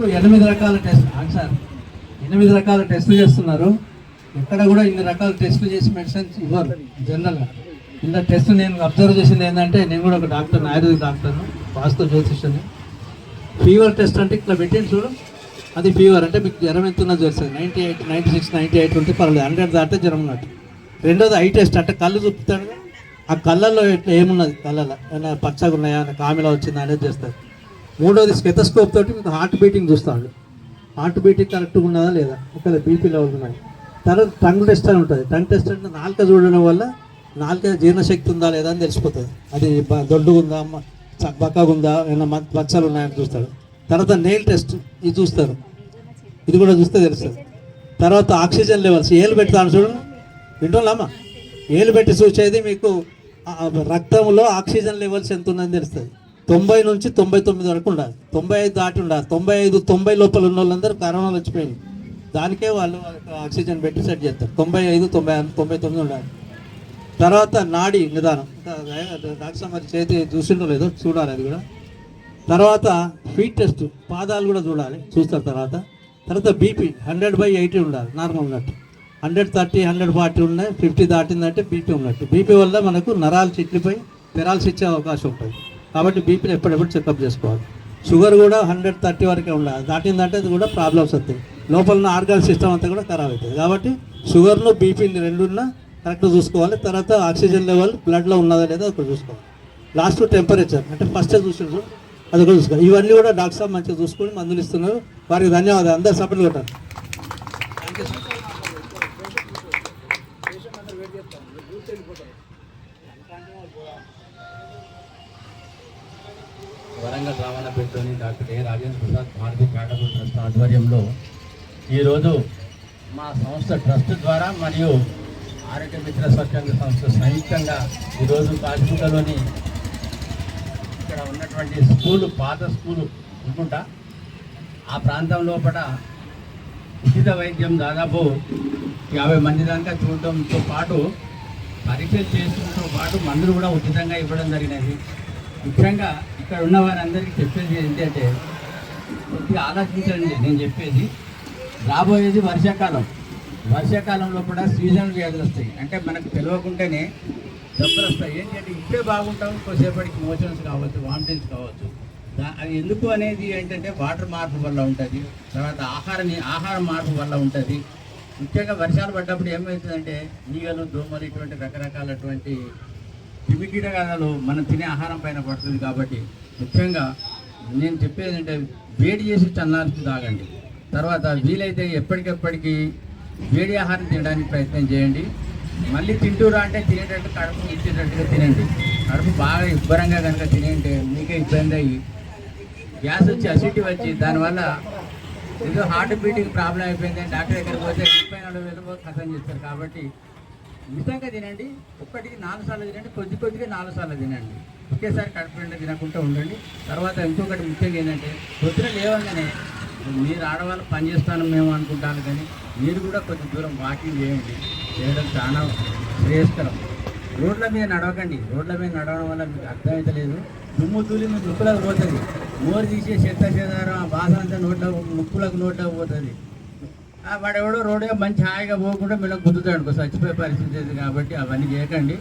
8 రకాల test sir 8 రకాల టెస్టులు చేస్తున్నారు. ఎక్కడ కూడా ఇన్ని రకాల టెస్టులు చేసి మెడిసిన్స్ ఇవ్వరు జనరల్గా. ఇలా టెస్ట్ నేను అబ్జర్వ్ చేసింది ఏంటంటే, నేను కూడా ఒక డాక్టర్, ఆయుర్వేదిక్ డాక్టర్ను, వాస్తు జ్యోతిష్ని. ఫీవర్ టెస్ట్ అంటే ఇట్లా పెట్టింది చూడు, అది ఫీవర్ అంటే మీకు జ్వరం ఎంత ఉన్నది తెలుస్తుంది. 98, 96, 98 ఉంటే పర్వాలేదు, 100 దాటితే జ్వరం ఉన్నట్టు. రెండోది ఐ టెస్ట్ అంటే కళ్ళు చూపుతాడు, ఆ కళ్ళల్లో ఎట్లా ఏమున్నది, కళ్ళల్లో ఏమైనా పచ్చగా ఉన్నాయా, కామిలా వచ్చిందా అనేది చేస్తారు. మూడోది స్టెథోస్కోప్ తోటి మీకు హార్ట్ బీటింగ్ చూస్తాడు, హార్ట్ బీటింగ్ కరెక్ట్గా ఉన్నదా లేదా, ఒకవేళ బీపీ లెవెల్ ఉన్నాయి. తర్వాత టంగ్ టెస్ట్ అని ఉంటుంది. టంగ్ టెస్ట్ అంటే నాలుక చూడడం వల్ల నాలుక జీర్ణశక్తి ఉందా లేదా అని తెలిసిపోతుంది. అది దొడ్డుగా ఉందా, బక్కగా ఉందా, ఏమైనా మచ్చలు ఉన్నాయని చూస్తాడు. తర్వాత నెయిల్ టెస్ట్ ఇది చూస్తారు, ఇది కూడా చూస్తే తెలుస్తుంది. తర్వాత ఆక్సిజన్ లెవెల్స్ ఏలు పెడతాను చూడండి, వింటున్నామా, ఏలు పెట్టి చూసేది మీకు రక్తంలో ఆక్సిజన్ లెవెల్స్ ఎంత ఉందని తెలుస్తుంది. 90 నుంచి 99 వరకు ఉండాలి, 95 దాటి ఉండాలి. 95, 90 లోపల ఉన్న వాళ్ళందరూ కరోనాలో వచ్చిపోయింది. దానికే వాళ్ళు ఆక్సిజన్ పెట్టి సెట్ చేస్తారు. 95, 96, 99 ఉండాలి. తర్వాత నాడి నిదానం, డాక్టర్ మరి చేతి చూసిండో లేదో చూడాలి, అది కూడా. తర్వాత ఫీట్ టెస్ట్, పాదాలు కూడా చూడాలి, చూస్తారు. తర్వాత బీపీ 100/80 ఉండాలి, నార్మల్ ఉన్నట్టు. 130, 140 ఉన్నాయి, 50 దాటిందంటే బీపీ ఉన్నట్టు. బీపీ వల్ల మనకు నరాలు చిట్లిపోయి పెరాల్సి ఇచ్చే అవకాశం ఉంటుంది. కాబట్టి బీపీని ఎప్పుడెప్పుడు చెకప్ చేసుకోవాలి. షుగర్ కూడా 130 వరకే ఉండాలి, దాటిందంటే అది కూడా ప్రాబ్లమ్స్ వస్తాయి, లోపల ఉన్న ఆర్గాన్ సిస్టమ్ అంతా కూడా ఖరాబ్ అవుతుంది. కాబట్టి షుగర్ను బీపీని రెండున్నా కరెక్ట్ చూసుకోవాలి. తర్వాత ఆక్సిజన్ లెవెల్ బ్లడ్లో ఉన్నదా లేదా ఒకటి చూసుకోవాలి. లాస్ట్ టెంపరేచర్ అంటే ఫస్ట్ చూసినారు, అది కూడా చూసుకోవాలి. ఇవన్నీ కూడా డాక్టర్ సాబ్ మంచిగా చూసుకొని మందులు ఇస్తున్నారు. వారికి ధన్యవాదాలు, అందరు సపోర్ట్ కొట్టారు. Thank you sir. వరంగల్ రావణపేటలోని doctor A Rajendra Prasad Bharatiya charitable trust ఆధ్వర్యంలో ఈరోజు మా సంస్థ ట్రస్ట్ ద్వారా మరియు ఆరోగ్య మిత్ర స్వచ్ఛంద సంస్థ సంయుక్తంగా ఈరోజు కాశీగుట్టలోని ఇక్కడ ఉన్నటువంటి స్కూలు, పాత స్కూలు అనుకుంటా, ఆ ప్రాంతం లోపల ఉచిత వైద్యం దాదాపు 50 మంది దాకా చూడటంతో పాటు పరీక్షలు చేసుకోవడంతో పాటు మందులు కూడా ఉచితంగా ఇవ్వడం జరిగినది. ముఖ్యంగా ఇక్కడ ఉన్న వారందరికీ చెప్పేది ఏంటంటే, కొద్దిగా ఆలోచించండి. నేను చెప్పేది, రాబోయేది వర్షాకాలంలో కూడా సీజనల్ వ్యాధులు వస్తాయి. అంటే మనకు తెలియకుండానే జబ్బులు వస్తాయి. ఏంటంటే ఇప్పుడే బాగుంటాం, కొద్దిసేపటికి మోషన్స్ కావచ్చు, వామిటింగ్స్ కావచ్చు. అది ఎందుకు అనేది ఏంటంటే వాటర్ మార్పు వల్ల ఉంటుంది, తర్వాత ఆహార మార్పు వల్ల ఉంటుంది. ముఖ్యంగా వర్షాలు పడ్డప్పుడు ఏమవుతుందంటే ఈగలు, దోమలు, ఇటువంటి రకరకాలటువంటి క్రిమికీటకాలు మనం తినే ఆహారం పైన పడుతుంది. కాబట్టి ముఖ్యంగా నేను చెప్పేది అంటే వేడి చేసి చల్లార్చి తాగండి. తర్వాత వీలైతే ఎప్పటికెప్పటికీ వేడి ఆహారం తినడానికి ప్రయత్నం చేయండి. మళ్ళీ తింటూరా అంటే తినేటట్టు కడుపు ఇచ్చేటట్టుగా తినండి. కడుపు బాగా ఇబ్బరంగా కనుక తినేంటే మీకే ఇబ్బంది అయ్యి గ్యాస్ వచ్చి, అసిడిటీ వచ్చి, దానివల్ల ఏదో హార్ట్ బీటింగ్ ప్రాబ్లం అయిపోయింది, డాక్టర్ దగ్గరికి పోతే 30-40 ఖతం చేస్తారు. కాబట్టి మితంగా తినండి, ఒక్కటికి 4 సార్లు తినండి, కొద్దిగా 4 సార్లు తినండి. ఒకేసారి కడుపు నిండా తినకుండా ఉండండి. తర్వాత ఇంకొకటి ముఖ్యంగా ఏంటంటే, పొద్దున లేవగానే మీరు ఆడవాళ్ళు పని చేస్తాను మేము అనుకుంటాను, కానీ మీరు కూడా కొంచెం దూరం వాకింగ్ చేయండి. చేయడం చాలా శ్రేయస్కరం. రోడ్ల మీద నడవకండి. రోడ్ల మీద నడవడం వల్ల మీకు అర్థమైతలేదు, దుమ్ము తూలి మీకు ముక్కులకు పోతుంది. నోరు తీసే చెత్తారం ఆ బాధ అంతా ముక్కులకు పోతుంది. వాడు ఎవడో రోడ్డుగా మంచి హాయిగా పోకుండా మీరు గుద్దుతాడు, చచ్చిపోయే పరిస్థితి ఉంది. కాబట్టి అవన్నీ చేయకండి.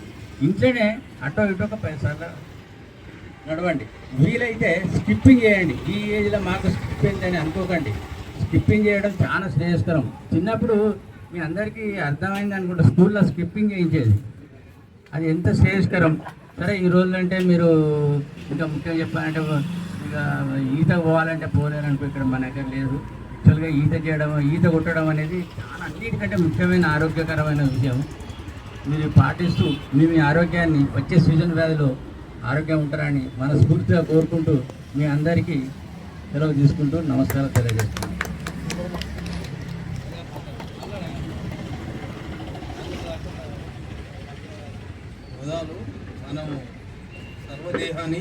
ఇంట్లోనే అటో ఇటో ఒక 10 సార్లు నడవండి. వీలైతే స్కిప్పింగ్ చేయండి. ఈ ఏజ్లో మాకు స్కిప్పింగ్ అని అనుకోకండి. స్కిప్పింగ్ చేయడం చాలా శ్రేయస్కరం. చిన్నప్పుడు మీ అందరికీ అర్థమైంది అనుకుంటా, స్కూల్లో స్కిప్పింగ్ చేయించేది, అది ఎంత శ్రేయస్కరం. సరే ఈ రోజులు అంటే మీరు ఇంకా ముఖ్యంగా చెప్పాలంటే ఇక ఈత పోవాలంటే పోలేరనుకో, ఇక్కడ మన దగ్గర లేదు. యాక్చువల్గా ఈత కొట్టడం అనేది చాలా అన్నిటికంటే ముఖ్యమైన ఆరోగ్యకరమైన విషయం. మీరు పాటిస్తూ మీ ఆరోగ్యాన్ని వచ్చే సీజన్ వ్యాధిలో ఆరోగ్యం ఉంటారని మనస్ఫూర్తిగా కోరుకుంటూ మీ అందరికీ సెలవు తీసుకుంటూ నమస్కారం తెలియజేస్తున్నాను. మనము సర్వదేహాన్ని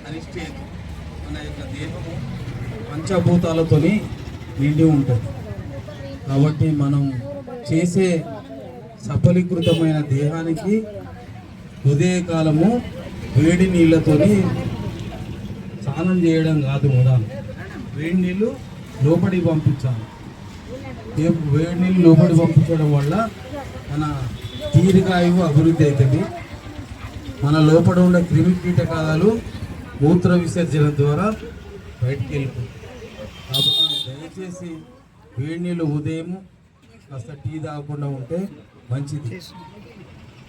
అనిష్టేది, మన యొక్క దేహము పంచభూతాలతోని నిండి ఉంటుంది. కాబట్టి మనం చేసే సఫలీకృతమైన దేహానికి ఉదయకాలము వేడి నీళ్ళతోని స్నానం చేయడం కాదు. వేడి నీళ్ళు లోపలికి పంపించాలి. వేడి నీళ్ళు లోపలికి పంపించడం వల్ల మన దీర్ఘాయువు అభివృద్ధి అవుతుంది. మన లోపల ఉన్న క్రిమి కీటకాలు మూత్ర విసర్జన ద్వారా బయటికి వెళ్ళిపోతాయి. కాబట్టి దయచేసి వేడి నీళ్ళు ఉదయం కాస్త టీ తాగకుండా ఉంటే మంచిది.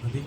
అది